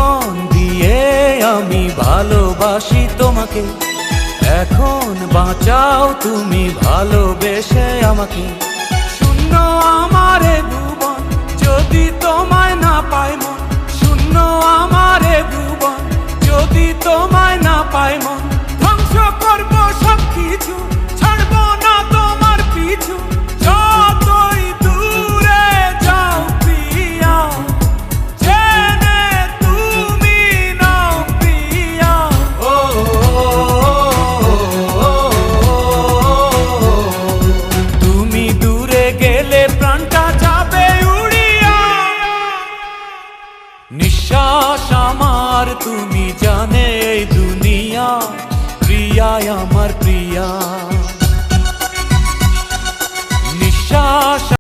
জীবন দিয়ে আমি ভালোবাসি তোমাকে, এখন বাঁচাও তুমি ভালোবেসে আমাকে। শূন্য আমারে ভুবন যদি তোমায় না পাই মন, শূন্য আমারে ভুবন যদি তোমায় না পাই মন। ধ্বংস করব সব কিছু, ছাড়বো না তোমার পিছু, যতই দূরে যাও প্রিয়া, জেনে তুমি নাও প্রিয়া। ও তুমি দূরে গেলে প্রাণটা যাবে উড়িয়া, নিঃশ্বাস আমার তুমি